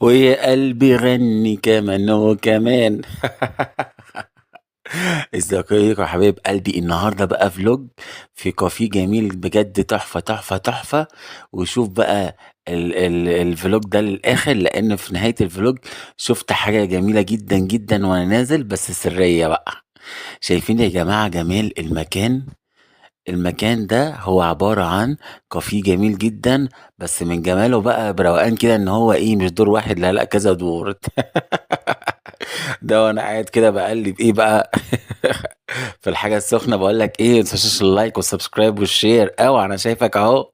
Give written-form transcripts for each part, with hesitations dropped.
ويا قلبي غني كمان وكمان. ازيكم يا حبايب قلبي؟ النهارده بقى فلوج في كافيه جميل بجد، تحفة تحفة تحفة. وشوف بقى الفلوج ده للآخر، لأن في نهاية الفلوج شفت حاجة جميلة جدا جدا وأنا نازل، بس سرية بقى. شايفين يا جماعة جمال المكان؟ المكان ده هو عبارة عن كافيه جميل جدا، بس من جماله بقى بروقان كده ان هو ايه، مش دور واحد، لا لا، كذا دور. ده وانا قاعد كده بقلب ايه بقى في الحاجة السخنة، بقول لك ايه، متنساش اللايك والسبسكرايب والشير، اوعى انا شايفك اهو.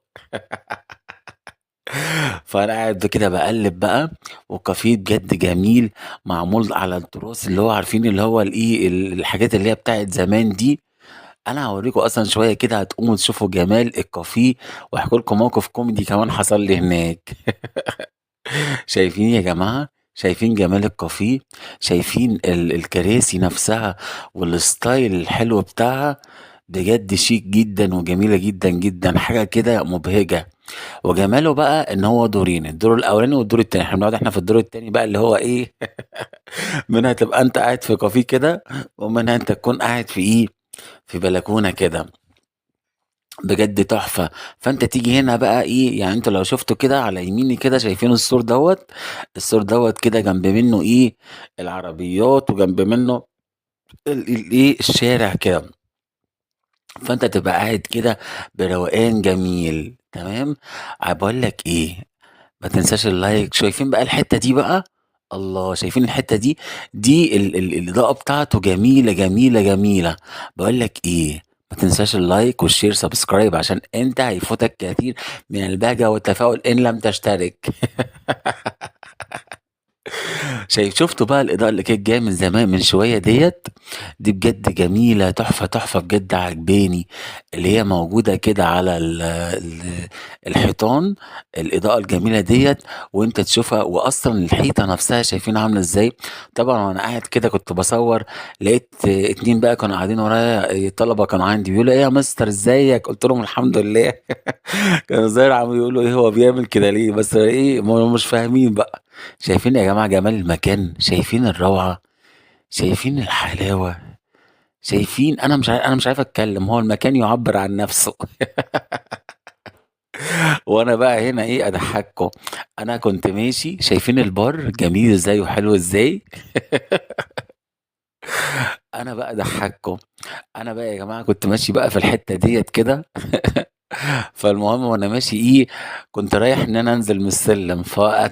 فانا قاعد كده بقلب بقى، وكافيه بجد جميل، معمول على التراث، اللي هو عارفين اللي هو الايه، الحاجات اللي هي بتاعت زمان دي. انا هوريكم اصلا شويه كده، هتقوموا تشوفوا جمال الكافيه، واحكي لكم موقف كوميدي كمان حصل لي هناك. شايفين يا جماعه؟ شايفين جمال الكافيه؟ شايفين الكراسي نفسها والستايل الحلو بتاعها؟ بجد شيك جدا وجميله جدا جدا، حاجه كده مبهجه. وجماله بقى ان هو دورين، الدور الاولاني والدور التاني. احنا بنقعد في الدور التاني بقى، اللي هو ايه، منها تبقى انت قاعد في كافيه كده، ومنها انت تكون قاعد في ايه، في بلكونه كده. بجد تحفة. فانت تيجي هنا بقى ايه، يعني انت لو شفته كده على يميني كده، شايفين السور دوت؟ السور دوت كده جنب منه ايه، العربيات، وجنب منه ايه، الشارع كده. فانت تبقى قاعد كده بروقان جميل، تمام. بقول لك ايه، ما تنساش اللايك. شايفين بقى الحتة دي بقى؟ الله، شايفين الحتة دي؟ دي الإضاءة بتاعته جميلة جميلة جميلة. بقول لك ايه، ما تنساش اللايك والشير سبسكرايب، عشان انت هيفوتك كثير من البهجة والتفاؤل ان لم تشترك. شفتوا بقى الإضاءة اللي كانت جاية من زمان من شوية ديت؟ دي بجد جميلة، تحفة تحفة بجد، عجباني. اللي هي موجودة كده على الحيطان، الإضاءة الجميلة ديت. وانت تشوفها، وأصلا الحيطة نفسها شايفين عاملة ازاي. طبعا وانا قاعد كده كنت بصور، لقيت اتنين بقى كانوا قاعدين ورايا، طلبة كانوا عندي، بيقولوا ايه يا مستر ازيك؟ قلت لهم الحمد لله. كانوا زي عم يقولوا ايه، هو بيعمل كده ليه؟ بس ايه، مش فاهمين بقى. شايفين يا جماعة جمال المكان؟ شايفين الروعة؟ شايفين الحلاوة؟ شايفين؟ انا مش عارف اتكلم، هو المكان يعبر عن نفسه. وانا بقى هنا ايه، اضحككم. انا كنت ماشي، شايفين البار جميل ازاي وحلو ازاي. انا بقى اضحككم. انا بقى يا جماعة كنت ماشي بقى في الحتة ديت كده. فالمهم وانا ماشي ايه، كنت رايح ان انا انزل من السلم،